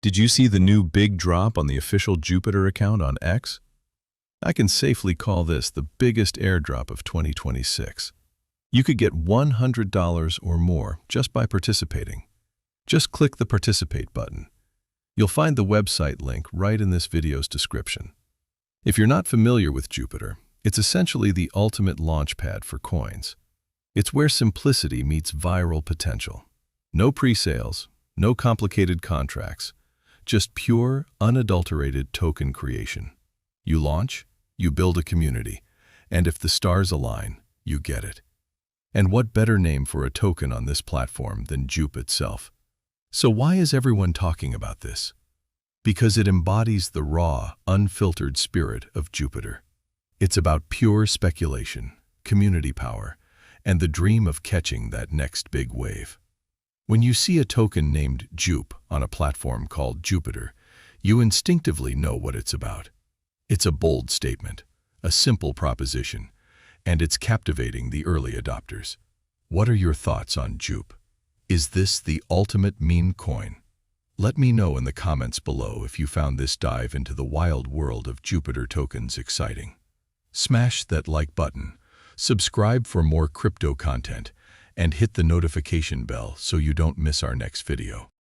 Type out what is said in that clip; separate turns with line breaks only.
Did you see the new big drop on the official Jupiter account on X? I can safely call this the biggest airdrop of 2026. You could get $100 or more just by participating. Just click the Participate button. You'll find the website link right in this video's description. If you're not familiar with Jupiter, it's essentially the ultimate launchpad for coins. It's where simplicity meets viral potential. No pre-sales, no complicated contracts, just pure, unadulterated token creation. You launch, you build a community, and if the stars align, you get it. And what better name for a token on this platform than Jup itself? So why is everyone talking about this? Because it embodies the raw, unfiltered spirit of Jupiter. It's about pure speculation, community power, and the dream of catching that next big wave. When you see a token named Jup on a platform called Jupiter, you instinctively know what it's about. It's a bold statement, a simple proposition, and it's captivating the early adopters. What are your thoughts on Jup? Is this the ultimate meme coin? Let me know in the comments below if you found this dive into the wild world of Jupiter tokens exciting. Smash that like button, subscribe for more crypto content, and hit the notification bell so you don't miss our next video.